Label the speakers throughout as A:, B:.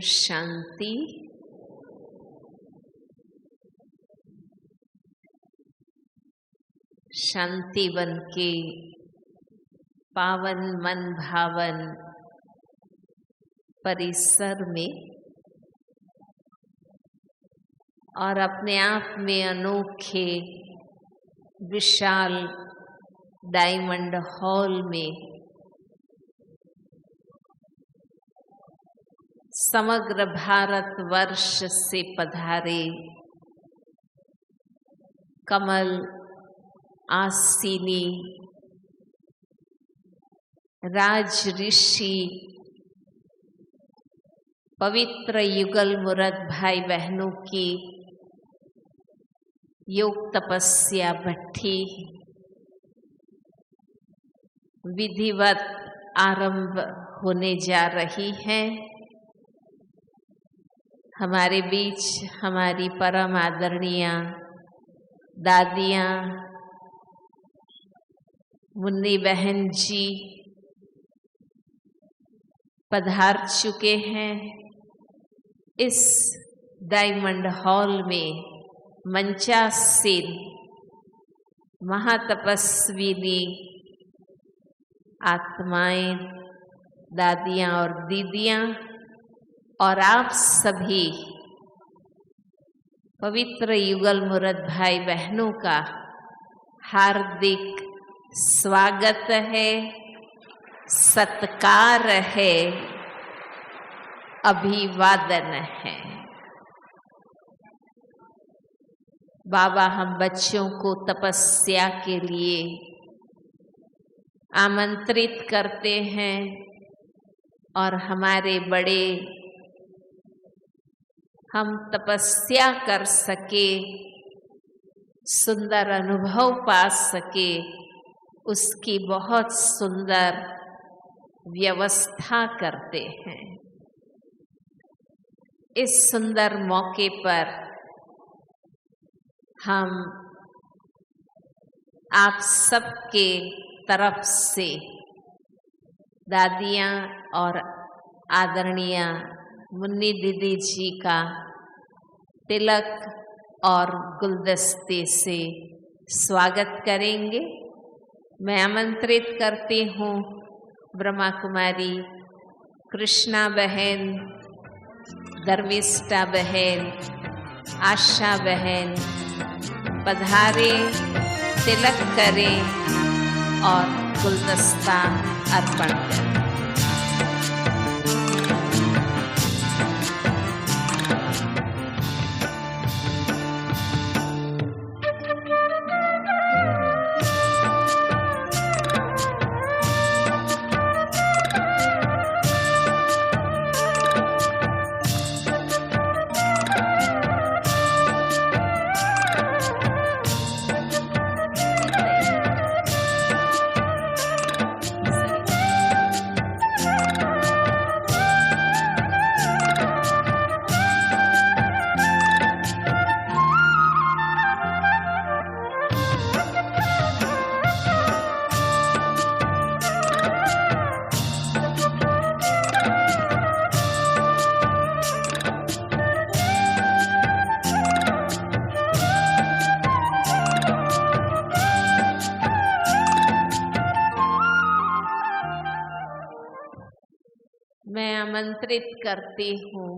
A: शांति। शांतिवन के पावन मन भावन परिसर में और अपने आप में अनोखे विशाल डायमंड हॉल में समग्र भारतवर्ष से पधारे कमल आसीनी राज ऋषि पवित्र युगल मुरद भाई बहनों की योग तपस्या भट्ठी विधिवत आरंभ होने जा रही है। हमारे बीच हमारी परम आदरणीय दादियाँ मुन्नी बहन जी पधार चुके हैं। इस डायमंड हॉल में मंचासीन महातपस्विनी आत्माएं, दादियाँ और दीदियाँ और आप सभी पवित्र युगल मुरद भाई बहनों का हार्दिक स्वागत है, सत्कार है, अभिवादन है। बाबा हम बच्चों को तपस्या के लिए आमंत्रित करते हैं और हमारे बड़े हम तपस्या कर सके, सुंदर अनुभव पा सके, उसकी बहुत सुंदर व्यवस्था करते हैं। इस सुंदर मौके पर हम आप सबके तरफ से दादियाँ और आदरणीय मुन्नी दीदी जी का तिलक और गुलदस्ते से स्वागत करेंगे। मैं आमंत्रित करती हूँ ब्रह्मा कुमारी कृष्णा बहन, धर्मिष्ठा बहन, आशा बहन पधारे, तिलक करें और गुलदस्ता अर्पण करें। मैं आमंत्रित करती हूँ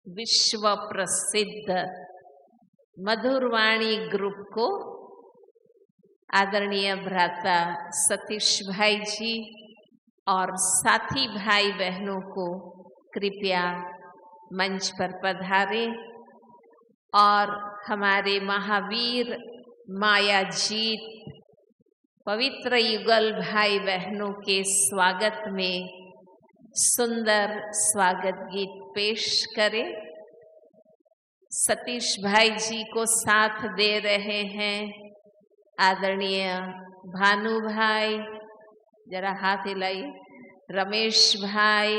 A: विश्व प्रसिद्ध मधुरवाणी ग्रुप को, आदरणीय भ्राता सतीश भाई जी और साथी भाई बहनों को कृपया मंच पर पधारें और हमारे महावीर मायाजीत पवित्र युगल भाई बहनों के स्वागत में सुंदर स्वागत गीत पेश करें। सतीश भाई जी को साथ दे रहे हैं आदरणीय भानु भाई, जरा हाथ हिलाइए, रमेश भाई,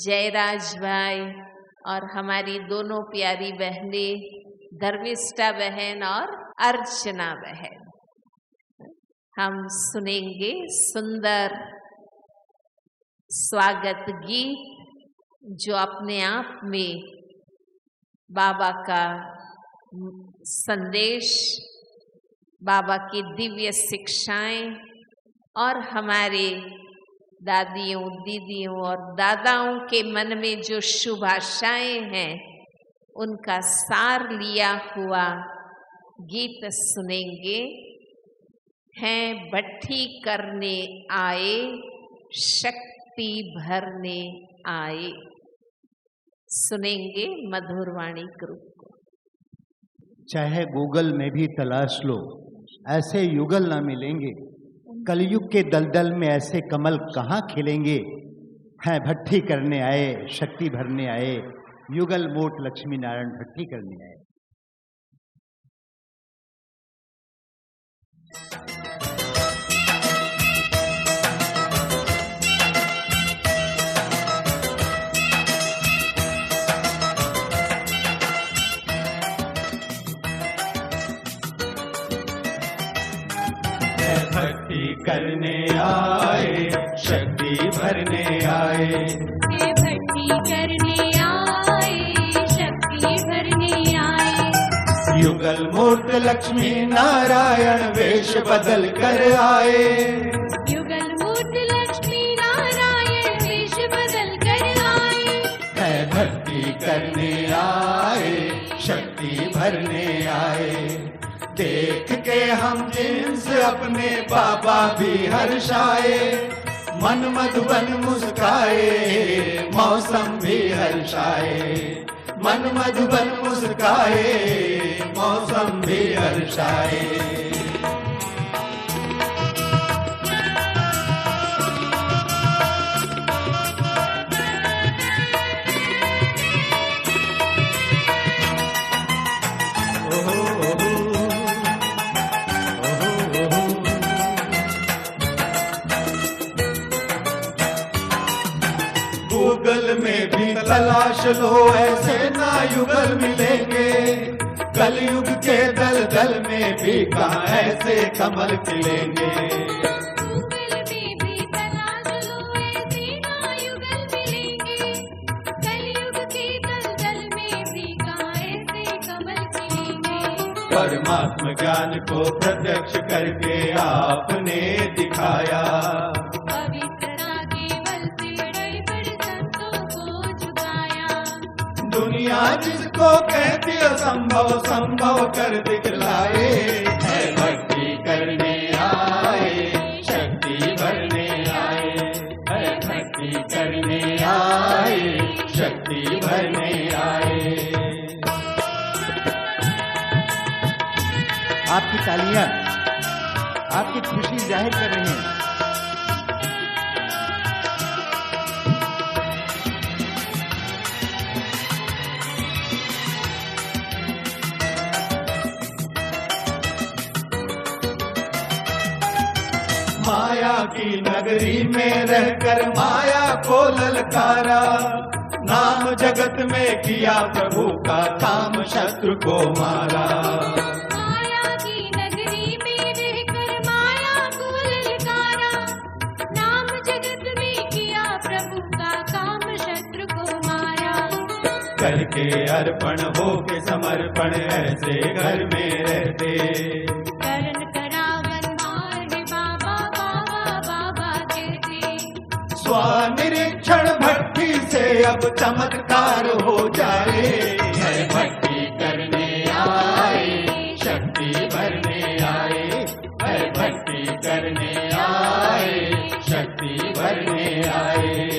A: जयराज भाई और हमारी दोनों प्यारी बहनें धर्मिष्ठा बहन और अर्चना बहन। हम सुनेंगे सुंदर स्वागत गीत जो अपने आप में बाबा का संदेश, बाबा की दिव्य शिक्षाएं और हमारे दादियों, दीदियों और दादाओं के मन में जो शुभ आशाएं हैं, उनका सार लिया हुआ गीत सुनेंगे। हैं भट्ठी करने आए, शक्ति भरने आए। सुनेंगे मधुरवाणी ग्रुप को।
B: चाहे गूगल में भी तलाश लो, ऐसे युगल ना मिलेंगे। कलयुग के दलदल में ऐसे कमल कहाँ खिलेंगे। हैं भट्ठी करने आए, शक्ति भरने आए, युगल मोट लक्ष्मी नारायण भट्ठी करने आए।
C: भक्ति करने आए, शक्ति भरने आए।
D: ये भक्ति करने आए, शक्ति भरने आए।
C: युगल मूर्त लक्ष्मी नारायण वेश बदल कर आए।
D: युगल मूर्त लक्ष्मी नारायण वेश बदल कर आए।
C: है भक्ति करने आए, शक्ति भरने आए। देख के हम जिन्स अपने बाबा भी हर्षाए। मन मधुबन मुस्काए, मौसम भी हर्षाए। मन मधुबन मुस्काए, मौसम भी हर्षाए। गूगल में भी तलाश लो, ऐसे ना युगल मिलेंगे। कलयुग के दलदल में भी कहाँ ऐसे कमल खिलेंगे।
D: गूगल में भी तलाश लो, ऐसे ना युगल मिलेंगे। कलयुग के दलदल में भी कहाँ ऐसे कमल खिलेंगे।
C: परमात्मा ज्ञान को प्रत्यक्ष करके आपने दिखाया। दुनिया जिसको कहती असंभव संभव कर दिखलाए। है भक्ति करने आए, शक्ति भरने आए। है भक्ति करने आए, शक्ति भरने आए।
B: आपकी तालियां आपकी खुशी जाहिर कर रही हैं।
C: माया की नगरी में रहकर माया को ललकारा। नाम जगत में किया प्रभु का काम, शत्रु को मारा।
D: माया की नगरी में रहकर माया को ललकारा। नाम जगत में किया प्रभु का काम, शत्रु को मारा।
C: करके अर्पण हो के समर्पण ऐसे घर में रहते।
D: करण करावन मारने बाबा बाबा बाबा कहते।
C: स्वनिरीक्षण भक्ति से अब चमत्कार हो जाए। है भक्ति करने आए, शक्ति भरने आए। है भक्ति करने आए, शक्ति भरने आए।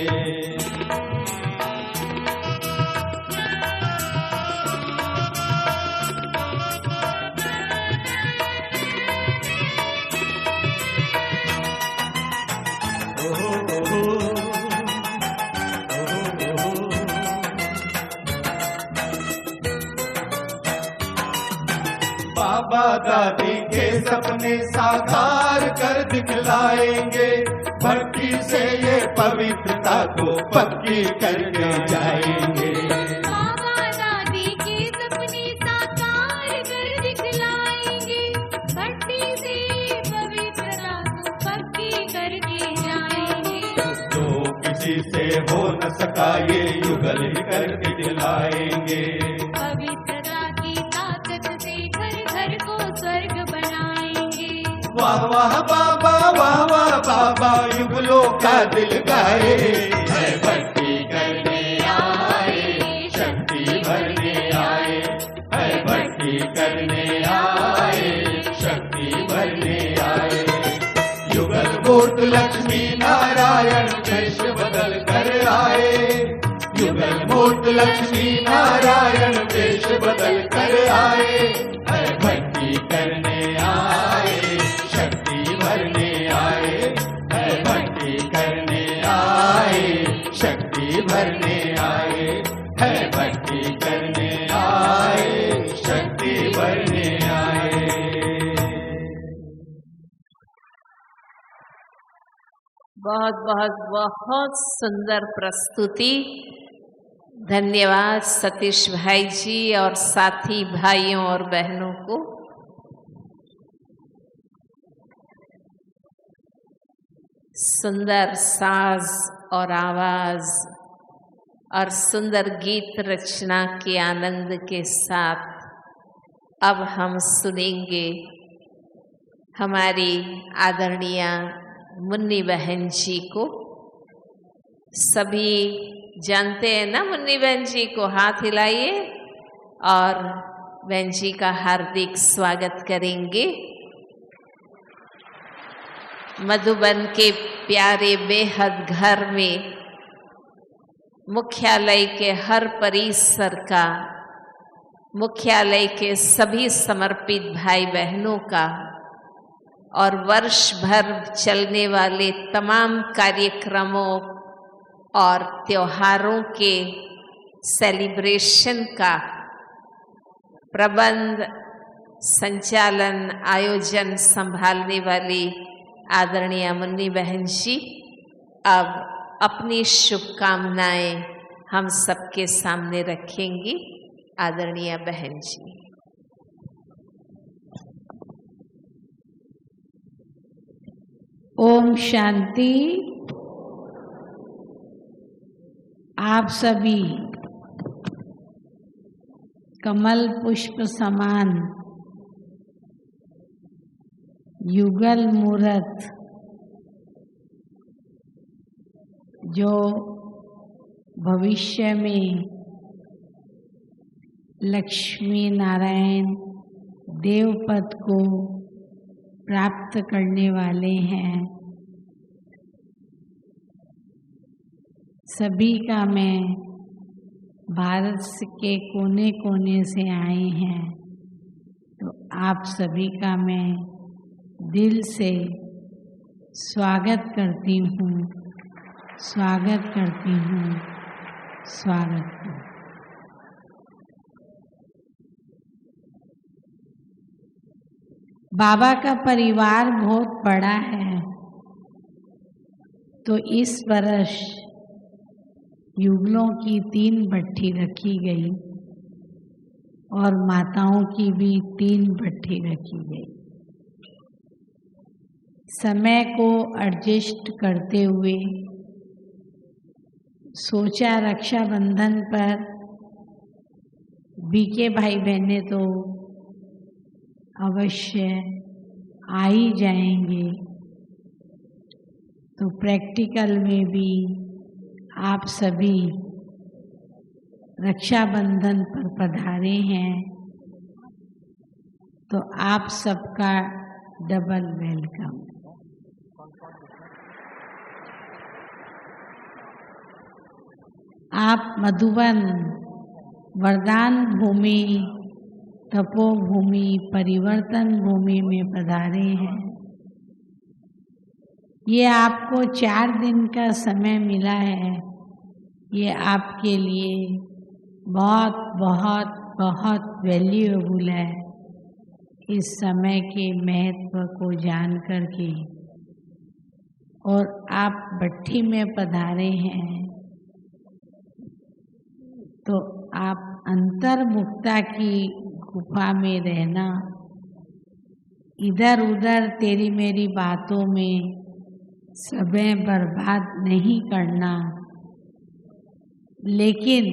C: बाबा दादी के सपने साकार कर दिखलाएंगे। भक्ति से ये पवित्रता को पक्की करके जाएंगे।
D: बाबा दादी के सपने साकार कर दिखलाएंगे। भक्ति से पवित्रता को पक्की करके जाएंगे।
C: तो किसी किसी से हो न सका ये युगल ही करके दिलाएंगे।
D: पवित्रता की ताकत से घर घर को स्वर्ग बनाएंगे।
C: वाह वाह बाबा, वाह वाह बाबा, युगलों का दिल गाए। है भक्ति करने आए, शक्ति भरने आए। है भक्ति करने आए, शक्ति भरने आए। युगल मूर्त लक्ष्मी नारायण वेश बदल कर आए। युगल मूर्त लक्ष्मी नारायण वेश बदल कर आए। है भक्ति करने आए, शक्ति भरने आए। है भक्ति करने आए, शक्ति भरने आए। है भक्ति करने आए, शक्ति भरने आए।
A: बहुत बहुत बहुत सुंदर प्रस्तुति। धन्यवाद सतीश भाई जी और साथी भाइयों और बहनों को। सुंदर साज और आवाज और सुंदर गीत रचना के आनंद के साथ अब हम सुनेंगे हमारी आदरणीय मुन्नी बहन जी को। सभी जानते हैं ना मुन्नी बहन जी को, हाथ हिलाइए और बहन जी का हार्दिक स्वागत करेंगे। मधुबन के प्यारे बेहद घर में मुख्यालय के हर परिसर का, मुख्यालय के सभी समर्पित भाई बहनों का और वर्ष भर चलने वाले तमाम कार्यक्रमों और त्योहारों के सेलिब्रेशन का प्रबंध, संचालन, आयोजन संभालने वाली आदरणीय मुन्नी बहन जी अब अपनी शुभकामनाएं हम सबके सामने रखेंगी। आदरणीय बहन जी।
E: ओम शांति। आप सभी कमल पुष्प समान युगल मूरत जो भविष्य में लक्ष्मी नारायण देवपद को प्राप्त करने वाले हैं, सभी का मैं भारत के कोने कोने से आए हैं, तो आप सभी का मैं दिल से स्वागत करती हूँ, स्वागत करती हूँ, स्वागत हूँ। बाबा का परिवार बहुत बड़ा है, तो इस वर्ष युगलों की 3 भट्ठी रखी गई और माताओं की भी 3 भट्ठी रखी गई। समय को एडजस्ट करते हुए सोचा रक्षाबंधन पर बीके भाई बहनें तो अवश्य आ ही जाएंगे, तो प्रैक्टिकल में भी आप सभी रक्षाबंधन पर पधारे हैं, तो आप सबका डबल वेलकम। आप मधुबन वरदान भूमि, तपोभूमि, परिवर्तन भूमि में पधारे हैं। ये आपको 4 दिन का समय मिला है, ये आपके लिए बहुत बहुत बहुत वैल्यूएबल है। इस समय के महत्व को जान करके और आप भट्ठी में पधारे हैं, तो आप अंतर्मुखता की गुफा में रहना, इधर उधर तेरी मेरी बातों में समय बर्बाद नहीं करना, लेकिन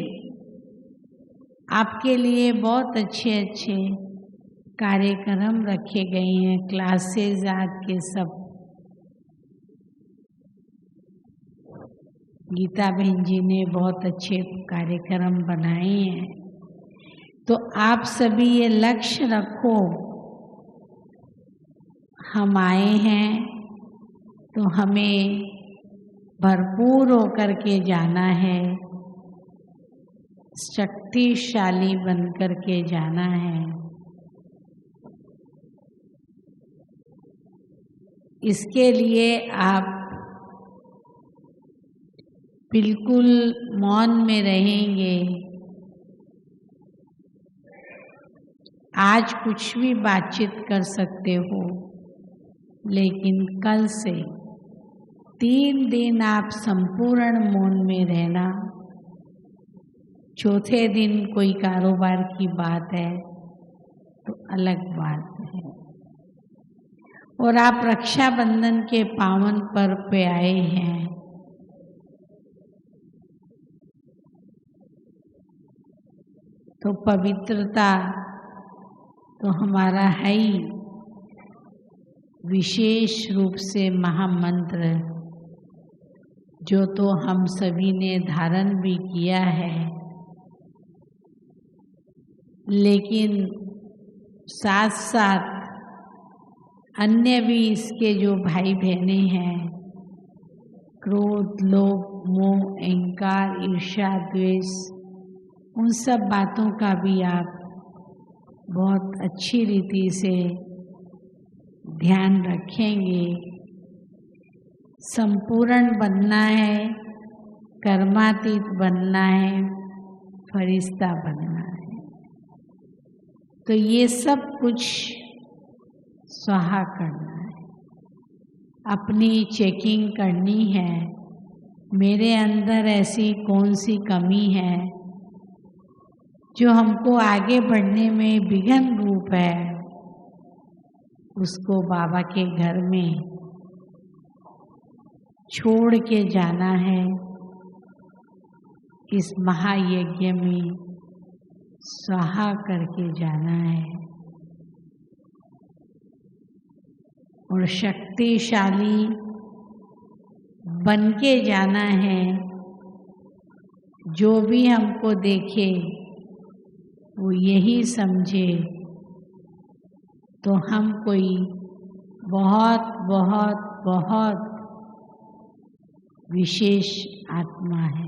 E: आपके लिए बहुत अच्छे अच्छे कार्यक्रम रखे गए हैं। क्लासेस आज के सब गीता बहन जी ने बहुत अच्छे कार्यक्रम बनाए हैं। तो आप सभी ये लक्ष्य रखो, हम आए हैं तो हमें भरपूर होकर के जाना है, शक्तिशाली बनकर के जाना है। इसके लिए आप बिल्कुल मौन में रहेंगे। आज कुछ भी बातचीत कर सकते हो, लेकिन कल से 3 दिन आप संपूर्ण मौन में रहना। चौथे दिन कोई कारोबार की बात है तो अलग बात है। और आप रक्षाबंधन के पावन पर्व पे आए हैं, तो पवित्रता तो हमारा है ही, विशेष रूप से महामंत्र जो तो हम सभी ने धारण भी किया है। लेकिन साथ साथ अन्य भी इसके जो भाई बहने हैं, क्रोध, लोभ, मोह, अहंकार, ईर्ष्या, द्वेष, उन सब बातों का भी आप बहुत अच्छी रीति से ध्यान रखेंगे। संपूर्ण बनना है, कर्मातीत बनना है, फरिश्ता बनना है। तो ये सब कुछ स्वाहा करना है, अपनी चेकिंग करनी है। मेरे अंदर ऐसी कौन सी कमी है जो हमको आगे बढ़ने में विघ्न रूप है, उसको बाबा के घर में छोड़ के जाना है। इस महायज्ञ में स्वाहा करके जाना है और शक्तिशाली बन के जाना है। जो भी हमको देखे वो यही समझे तो हम कोई बहुत बहुत बहुत विशेष आत्मा है।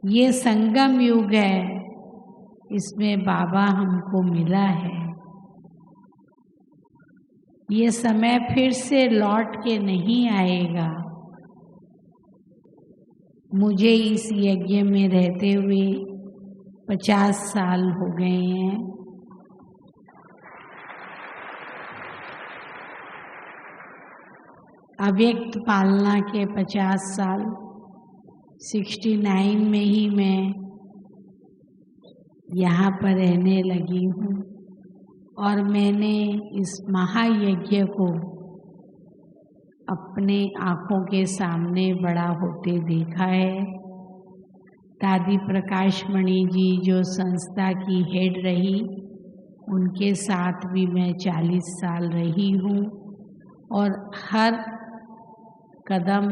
E: ये संगम युग है, इसमें बाबा हमको मिला है। ये समय फिर से लौट के नहीं आएगा। मुझे इस यज्ञ में रहते हुए 50 साल हो गए हैं। अव्यक्त पालना के 50 साल, 69 में ही मैं यहाँ पर रहने लगी हूँ और मैंने इस महायज्ञ को अपने आँखों के सामने बड़ा होते देखा है। दादी प्रकाश मणि जी जो संस्था की हेड रही, उनके साथ भी मैं 40 साल रही हूँ और हर कदम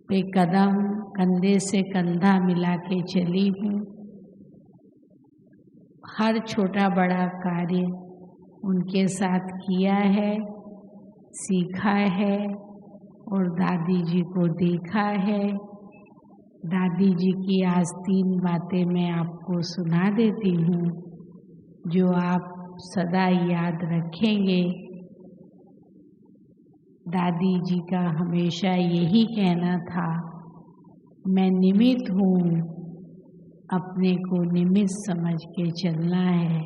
E: पे कदम, कंधे से कंधा मिला के चली हूँ। हर छोटा बड़ा कार्य उनके साथ किया है, सीखा है और दादी जी को देखा है। दादी जी की आज 3 बातें मैं आपको सुना देती हूँ जो आप सदा याद रखेंगे। दादी जी का हमेशा यही कहना था, मैं निमित्त हूँ, अपने को निमित्त समझ के चलना है।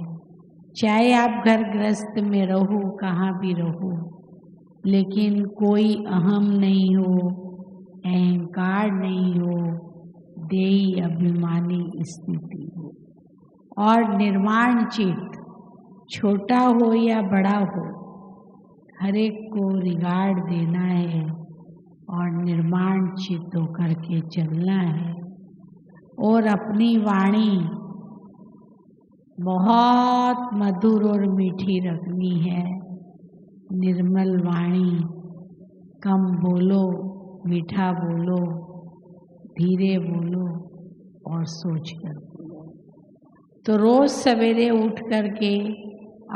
E: चाहे आप घर गृहस्थ में रहो, कहाँ भी रहो, लेकिन कोई अहम नहीं हो, अहंकार नहीं हो, देही अभिमानी स्थिति हो और निर्वाण चित्त, छोटा हो या बड़ा हो, हर एक को रिगार्ड देना है और निर्माण चित्त होकर के चलना है और अपनी वाणी बहुत मधुर और मीठी रखनी है। निर्मल वाणी, कम बोलो, मीठा बोलो, धीरे बोलो और सोच कर बोलो। तो रोज सवेरे उठ करके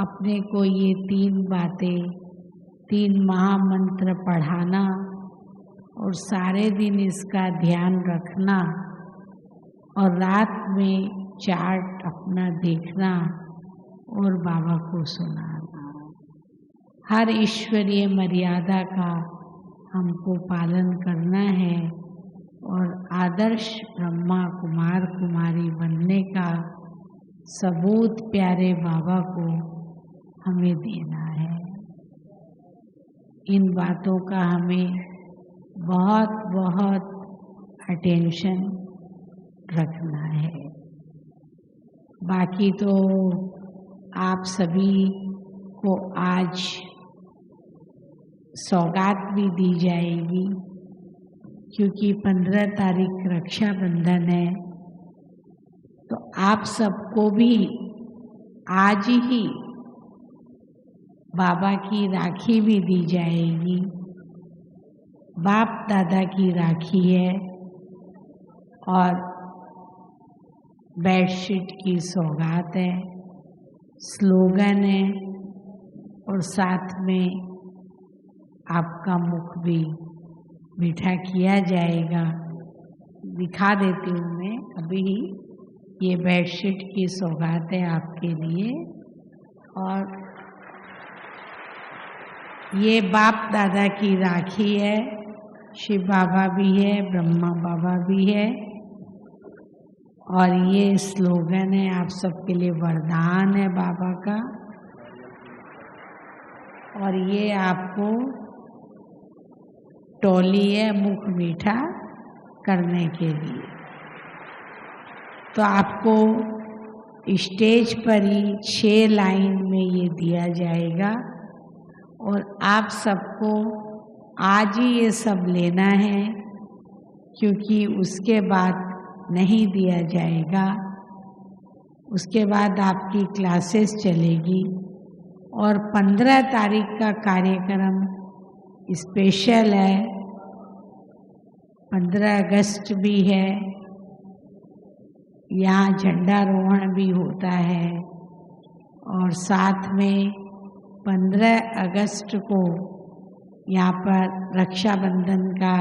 E: अपने को ये 3 बातें, 3 महामंत्र पढ़ाना और सारे दिन इसका ध्यान रखना और रात में चार्ट अपना देखना और बाबा को सुनाना। हर ईश्वरीय मर्यादा का हमको पालन करना है और आदर्श ब्रह्मा कुमार कुमारी बनने का सबूत प्यारे बाबा को हमें देना है। इन बातों का हमें बहुत बहुत अटेंशन रखना है। बाकी तो आप सभी को आज सौगात भी दी जाएगी, क्योंकि 15 तारीख रक्षाबंधन है। तो आप सबको भी आज ही बाबा की राखी भी दी जाएगी। बाप दादा की राखी है और बेडशीट की सौगात है, स्लोगन है और साथ में आपका मुख भी मीठा किया जाएगा। दिखा देती हूँ मैं अभी ही। ये बेडशीट की सौगात है आपके लिए और ये बाप दादा की राखी है। शिव बाबा भी है, ब्रह्मा बाबा भी है और ये स्लोगन है आप सबके लिए, वरदान है बाबा का। और ये आपको टोली है मुख मीठा करने के लिए। तो आपको स्टेज पर ही 6 लाइन में ये दिया जाएगा और आप सबको आज ही ये सब लेना है, क्योंकि उसके बाद नहीं दिया जाएगा। उसके बाद आपकी क्लासेस चलेगी और 15 तारीख का कार्यक्रम स्पेशल है। 15 अगस्त भी है, यहाँ झंडारोहण भी होता है और साथ में 15 अगस्त को यहाँ पर रक्षाबंधन का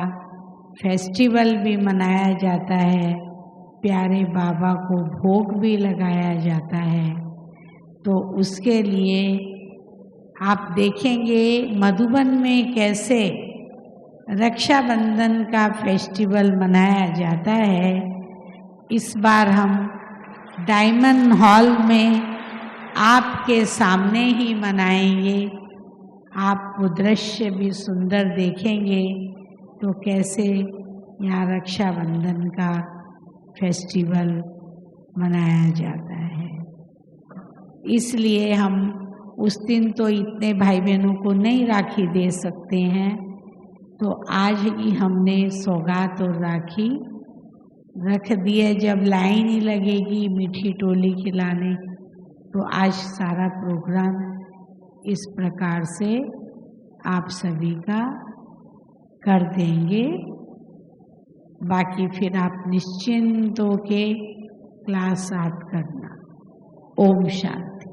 E: फेस्टिवल भी मनाया जाता है। प्यारे बाबा को भोग भी लगाया जाता है। तो उसके लिए आप देखेंगे मधुबन में कैसे रक्षाबंधन का फेस्टिवल मनाया जाता है। इस बार हम डायमंड हॉल में आपके सामने ही मनाएंगे। आप वो दृश्य भी सुंदर देखेंगे तो कैसे यहाँ रक्षाबंधन का फेस्टिवल मनाया जाता है। इसलिए हम उस दिन तो इतने भाई बहनों को नहीं राखी दे सकते हैं, तो आज ही हमने सौगात और राखी रख दिए। जब लाइन ही लगेगी मीठी टोली खिलाने, तो आज सारा प्रोग्राम इस प्रकार से आप सभी का कर देंगे। बाकी फिर आप निश्चिंत होके क्लास आप करना। ओम शांति।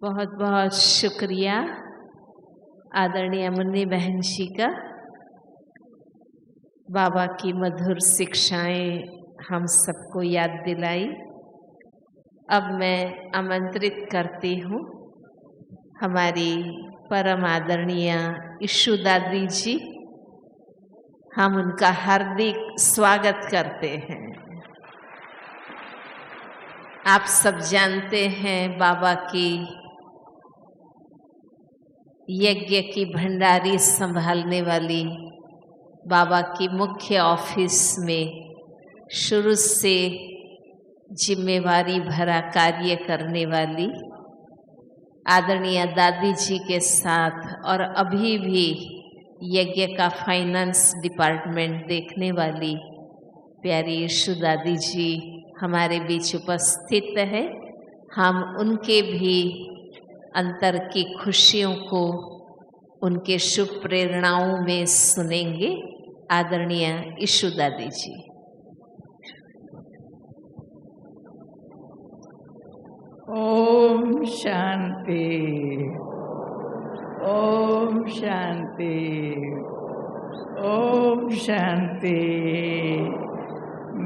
A: बहुत बहुत शुक्रिया आदरणीय मुन्नी बहन जी का। बाबा की मधुर शिक्षाएं हम सबको याद दिलाई। अब मैं आमंत्रित करती हूँ हमारी परम आदरणीय ईशु दादी जी। हम उनका हार्दिक स्वागत करते हैं। आप सब जानते हैं बाबा की यज्ञ की भंडारी संभालने वाली, बाबा की मुख्य ऑफिस में शुरू से जिम्मेवारी भरा कार्य करने वाली आदरणीय दादी जी के साथ और अभी भी यज्ञ का फाइनेंस डिपार्टमेंट देखने वाली प्यारी यीशु दादी जी हमारे बीच उपस्थित है। हम उनके भी अंतर की खुशियों को उनके शुभ प्रेरणाओं में सुनेंगे। आदरणीय यीशु दादी जी।
F: ओम शांति, ओम शांति, ओम शांति।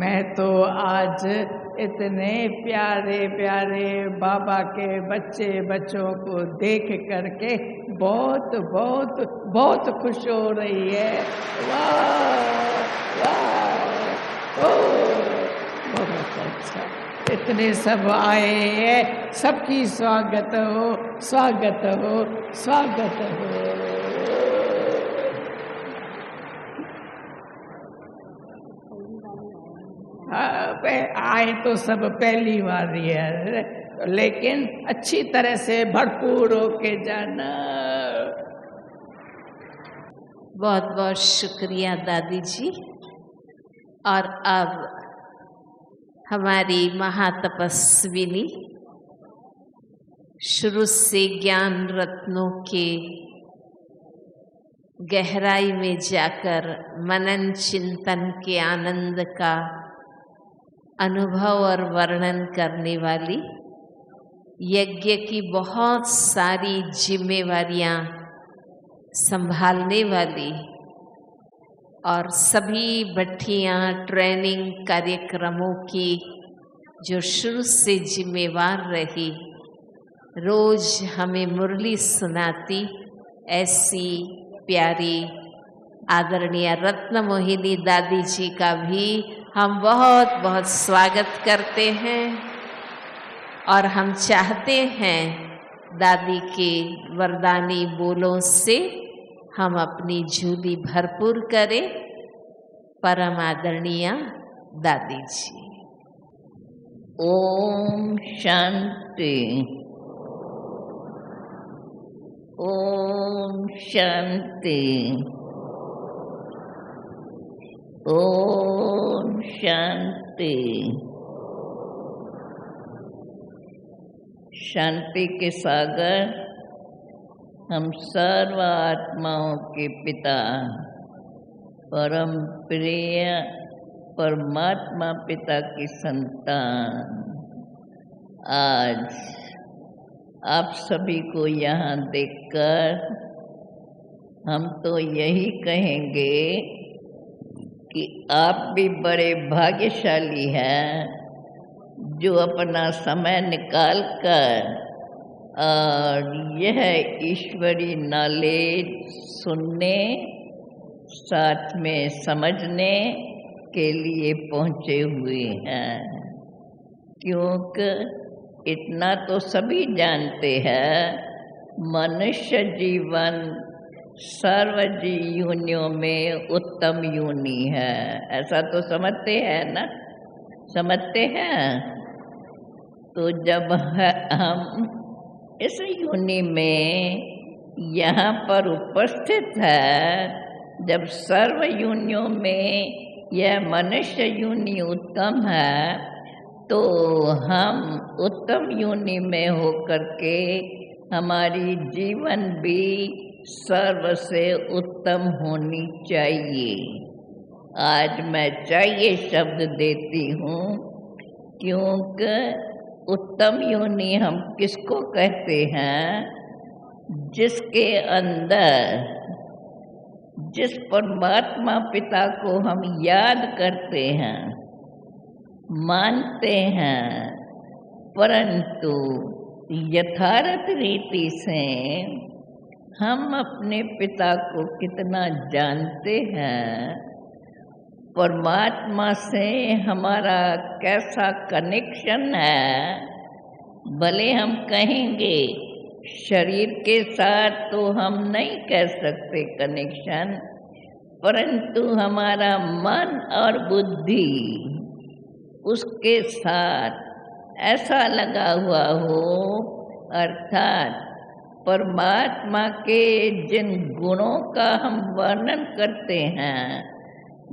F: मैं तो आज इतने प्यारे प्यारे बाबा के बच्चों को देख करके बहुत बहुत बहुत खुश हो रही है। वाह वाह, बहुत अच्छा। इतने सब आए हैं, सबकी स्वागत हो, स्वागत हो, स्वागत हो। आए तो सब पहली बार ही है, लेकिन अच्छी तरह से भरपूर होके जाना।
A: बहुत बहुत शुक्रिया दादी जी। और अब हमारी महातपस्विनी शुरू से ज्ञान रत्नों के गहराई में जाकर मनन चिंतन के आनंद का अनुभव और वर्णन करने वाली, यज्ञ की बहुत सारी जिम्मेवारियां संभालने वाली और सभी भट्टियां ट्रेनिंग कार्यक्रमों की जो शुरू से जिम्मेवार रही, रोज हमें मुरली सुनाती ऐसी प्यारी आदरणीय रत्न मोहिनी दादी जी का भी हम बहुत बहुत स्वागत करते हैं। और हम चाहते हैं दादी के वरदानी बोलों से हम अपनी झोली भरपूर करें। परम आदरणीय दादी जी।
G: ओम शांति, ओम शांति, ओम शांति। शांति के सागर हम सर्व आत्माओं के पिता परम प्रिय परमात्मा पिता की संतान, आज आप सभी को यहाँ देखकर हम तो यही कहेंगे कि आप भी बड़े भाग्यशाली हैं जो अपना समय निकाल कर और यह ईश्वरी नॉलेज सुनने साथ में समझने के लिए पहुँचे हुए हैं। क्योंकि इतना तो सभी जानते हैं, मनुष्य जीवन सर्वजीव योनियों में उत्तम योनि है। ऐसा तो समझते हैं ना, समझते हैं। तो जब हम इस योनि में यहाँ पर उपस्थित है, जब सर्व योनियों में यह मनुष्य योनि उत्तम है, तो हम उत्तम योनि में होकर के हमारी जीवन भी सर्व से उत्तम होनी चाहिए। आज मैं चाहिए शब्द देती हूँ, क्योंकि उत्तम योनि हम किसको कहते हैं? जिसके अंदर जिस परमात्मा पिता को हम याद करते हैं, मानते हैं, परंतु यथार्थ रीति से हम अपने पिता को कितना जानते हैं, परमात्मा से हमारा कैसा कनेक्शन है। भले हम कहेंगे शरीर के साथ तो हम नहीं कह सकते कनेक्शन, परंतु हमारा मन और बुद्धि उसके साथ ऐसा लगा हुआ हो, अर्थात परमात्मा के जिन गुणों का हम वर्णन करते हैं,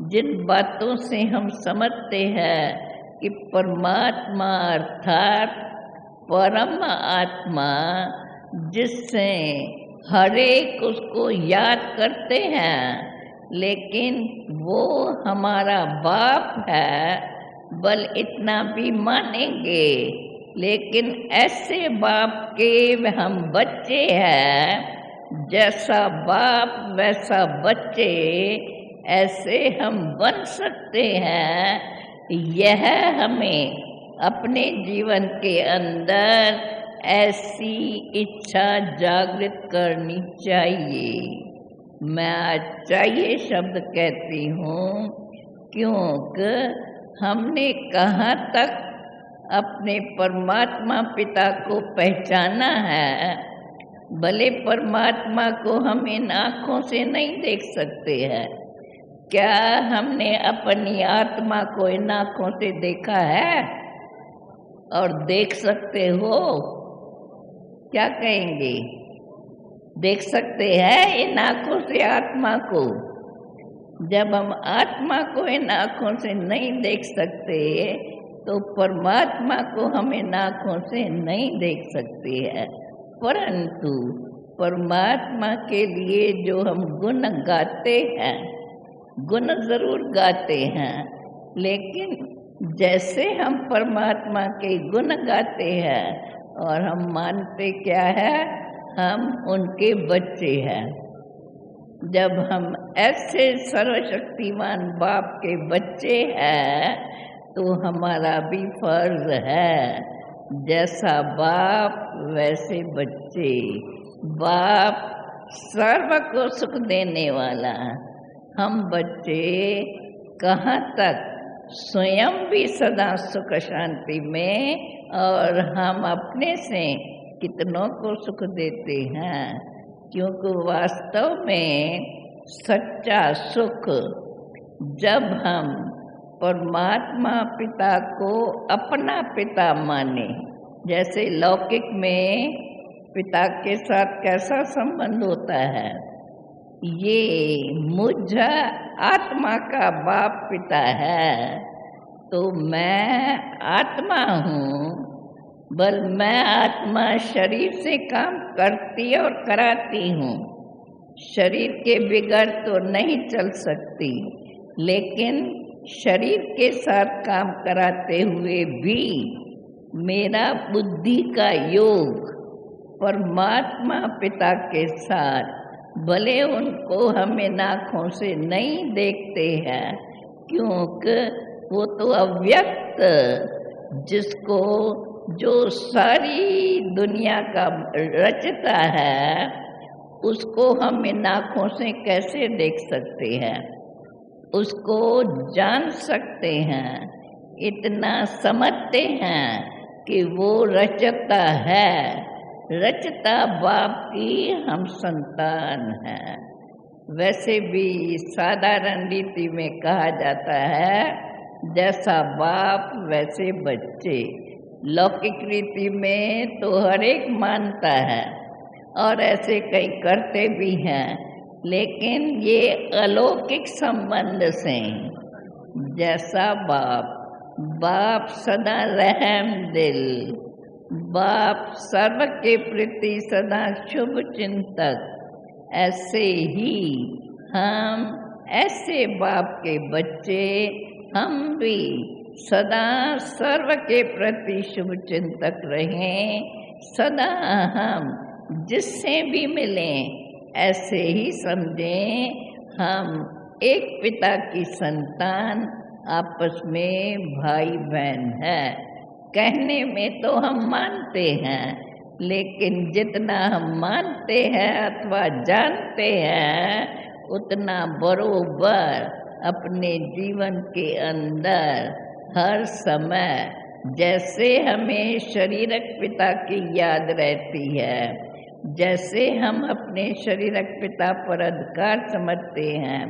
G: जिन बातों से हम समझते हैं कि परमात्मा अर्थात परम आत्मा, जिससे हर एक उसको याद करते हैं, लेकिन वो हमारा बाप है, बल इतना भी मानेंगे। लेकिन ऐसे बाप के हम बच्चे हैं, जैसा बाप वैसा बच्चे, ऐसे हम बन सकते हैं। यह हमें अपने जीवन के अंदर ऐसी इच्छा जागृत करनी चाहिए। मैं आज चाहिए शब्द कहती हूँ क्योंकि हमने कहाँ तक अपने परमात्मा पिता को पहचाना है। भले परमात्मा को हम इन आँखों से नहीं देख सकते हैं, क्या हमने अपनी आत्मा को इन आँखों से देखा है? और देख सकते हो? क्या कहेंगे? देख सकते हैं इन आँखों से आत्मा को? जब हम आत्मा को इन आँखों से नहीं देख सकते तो परमात्मा को हम इन आँखों से नहीं देख सकते हैं। परंतु परमात्मा के लिए जो हम गुण गाते हैं, गुण जरूर गाते हैं, लेकिन जैसे हम परमात्मा के गुण गाते हैं और हम मानते क्या है, हम उनके बच्चे हैं। जब हम ऐसे सर्वशक्तिमान बाप के बच्चे हैं तो हमारा भी फर्ज है, जैसा बाप वैसे बच्चे। बाप सर्व को सुख देने वाला, हम बच्चे कहाँ तक स्वयं भी सदा सुख शांति में, और हम अपने से कितनों को सुख देते हैं। क्योंकि वास्तव में सच्चा सुख जब हम परमात्मा पिता को अपना पिता माने, जैसे लौकिक में पिता के साथ कैसा संबंध होता है, ये मुझ आत्मा का बाप पिता है, तो मैं आत्मा हूँ, बल मैं आत्मा शरीर से काम करती और कराती हूँ। शरीर के बिगड़ तो नहीं चल सकती, लेकिन शरीर के साथ काम कराते हुए भी मेरा बुद्धि का योग परमात्मा पिता के साथ, भले उनको हम इन आँखों से नहीं देखते हैं, क्योंकि वो तो अव्यक्त, जिसको जो सारी दुनिया का रचता है, उसको हम इन आँखों से कैसे देख सकते हैं, उसको जान सकते हैं, इतना समझते हैं कि वो रचता है, रचता बाप की हम संतान हैं। वैसे भी साधारण रीति में कहा जाता है, जैसा बाप वैसे बच्चे। लौकिक रीति में तो हर एक मानता है और ऐसे कई करते भी हैं, लेकिन ये अलौकिक संबंध से, जैसा बाप सदा रहम दिल, बाप सर्व के प्रति सदा शुभ चिंतक, ऐसे ही हम ऐसे बाप के बच्चे, हम भी सदा सर्व के प्रति शुभ चिंतक रहें। सदा हम जिससे भी मिलें ऐसे ही समझें हम एक पिता की संतान, आपस में भाई बहन है। कहने में तो हम मानते हैं, लेकिन जितना हम मानते हैं अथवा जानते हैं, उतना बरोबर अपने जीवन के अंदर हर समय, जैसे हमें शरीरक पिता की याद रहती है, जैसे हम अपने शरीरक पिता पर अधिकार समझते हैं,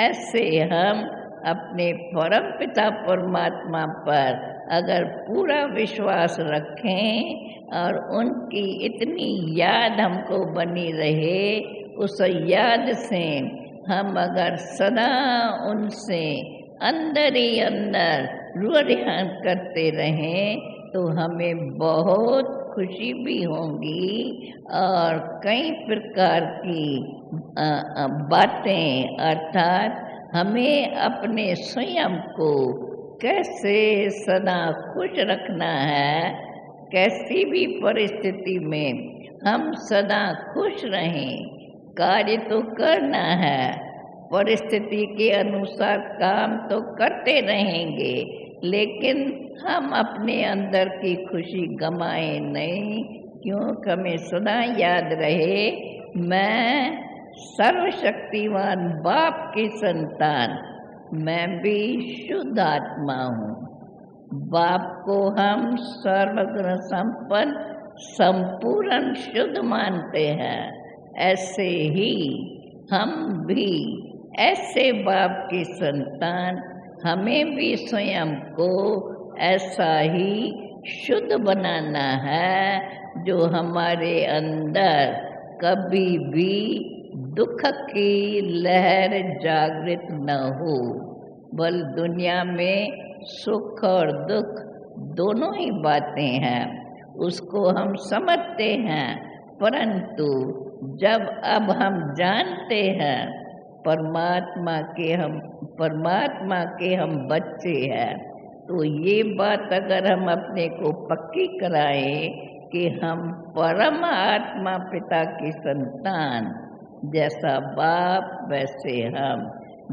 G: ऐसे हम अपने परम पिता परमात्मा पर अगर पूरा विश्वास रखें और उनकी इतनी याद हमको बनी रहे, उस याद से हम अगर सदा उनसे अंदर ही अंदर रुझान करते रहें तो हमें बहुत खुशी भी होगी और कई प्रकार की बातें, अर्थात हमें अपने स्वयं को कैसे सदा खुश रखना है, कैसी भी परिस्थिति में हम सदा खुश रहें। कार्य तो करना है, परिस्थिति के अनुसार काम तो करते रहेंगे, लेकिन हम अपने अंदर की खुशी गंवाएं नहीं, क्योंकि हमें सदा याद रहे मैं सर्वशक्तिवान बाप की संतान, मैं भी शुद्ध आत्मा हूँ। बाप को हम सर्वगुण संपन्न संपूर्ण शुद्ध मानते हैं, ऐसे ही हम भी ऐसे बाप की संतान, हमें भी स्वयं को ऐसा ही शुद्ध बनाना है जो हमारे अंदर कभी भी दुख की लहर जागृत न हो। बल दुनिया में सुख और दुख दोनों ही बातें हैं, उसको हम समझते हैं, परंतु जब अब हम जानते हैं परमात्मा के हम बच्चे हैं, तो ये बात अगर हम अपने को पक्की कराएं कि हम परम आत्मा पिता की संतान, जैसा बाप वैसे हम,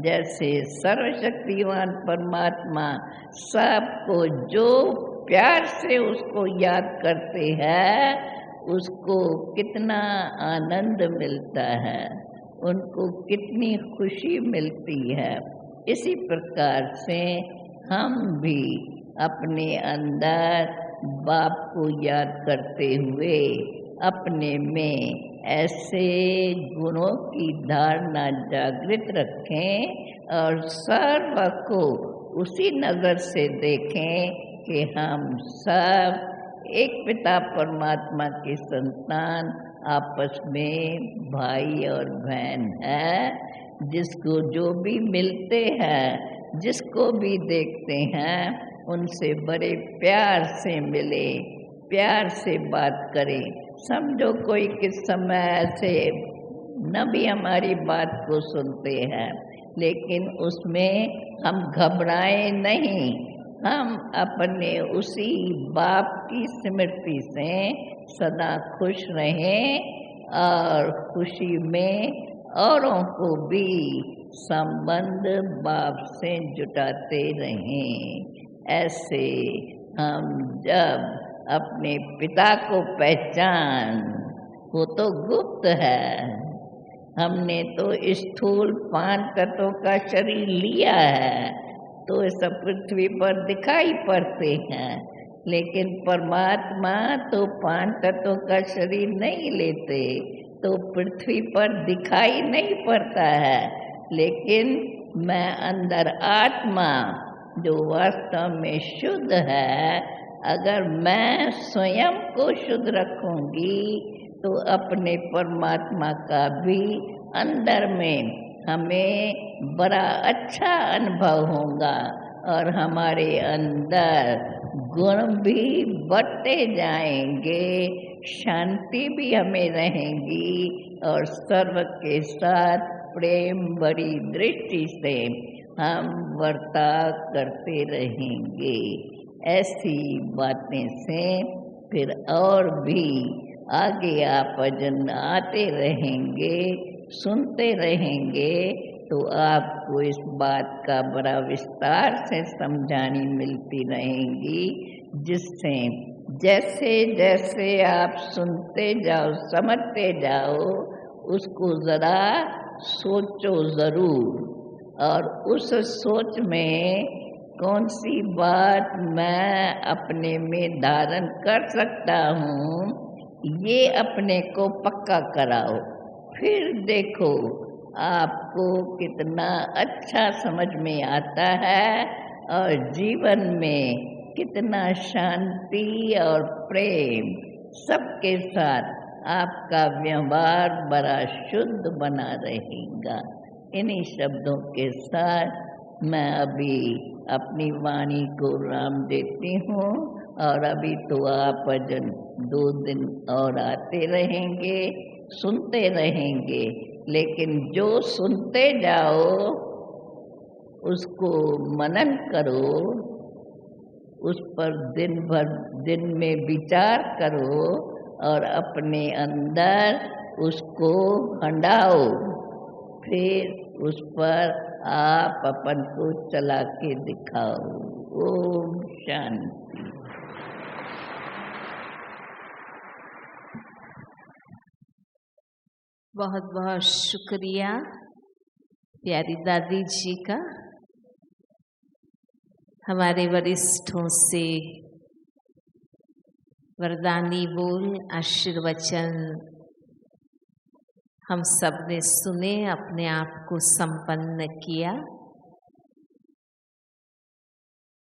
G: जैसे सर्वशक्तिवान परमात्मा सबको जो प्यार से उसको याद करते हैं, उसको कितना आनंद मिलता है, उनको कितनी खुशी मिलती है। इसी प्रकार से हम भी अपने अंदर बाप को याद करते हुए अपने में ऐसे गुणों की धारणा जागृत रखें और सर्व को उसी नज़र से देखें कि हम सब एक पिता परमात्मा की संतान, आपस में भाई और बहन है। जिसको जो भी मिलते हैं, जिसको भी देखते हैं, उनसे बड़े प्यार से मिले, प्यार से बात करें। समझो कोई किस समय ऐसे न भी हमारी बात को सुनते हैं, लेकिन उसमें हम घबराएं नहीं, हम अपने उसी बाप की स्मृति से सदा खुश रहें और खुशी में औरों को भी संबंध बाप से जुटाते रहें। ऐसे हम जब अपने पिता को पहचान, वो तो गुप्त है, हमने तो स्थूल 5 तत्वों का शरीर लिया है तो इस पृथ्वी पर दिखाई पड़ते हैं, लेकिन परमात्मा तो 5 तत्वों का शरीर नहीं लेते, तो पृथ्वी पर दिखाई नहीं पड़ता है। लेकिन मैं अंदर आत्मा जो वास्तव में शुद्ध है, अगर मैं स्वयं को शुद्ध रखूंगी तो अपने परमात्मा का भी अंदर में हमें बड़ा अच्छा अनुभव होगा और हमारे अंदर गुण भी बढ़ते जाएंगे, शांति भी हमें रहेगी और सर्व के साथ प्रेम बड़ी दृष्टि से हम बर्ताव करते रहेंगे। ऐसी बातें से फिर और भी आगे आप भजन आते रहेंगे, सुनते रहेंगे, तो आपको इस बात का बड़ा विस्तार से समझानी मिलती रहेंगी, जिससे जैसे जैसे आप सुनते जाओ, समझते जाओ, उसको ज़रा सोचो ज़रूर और उस सोच में कौन सी बात मैं अपने में धारण कर सकता हूँ, ये अपने को पक्का कराओ। फिर देखो आपको कितना अच्छा समझ में आता है और जीवन में कितना शांति और प्रेम सबके साथ आपका व्यवहार बड़ा शुद्ध बना रहेगा। इन्हीं शब्दों के साथ मैं अभी अपनी वाणी को राम देती हूँ। और अभी तो आप भजन 2 दिन और आते रहेंगे, सुनते रहेंगे, लेकिन जो सुनते जाओ उसको मनन करो, उस पर दिन में विचार करो और अपने अंदर उसको हंडाओ, फिर उस पर आप अपन को चला के दिखाओ। ओम शांति।
A: बहुत बहुत शुक्रिया प्यारी दादी जी का, हमारे वरिष्ठों से वरदानी बोल आशीर्वचन हम सब ने सुने, अपने आप को संपन्न किया।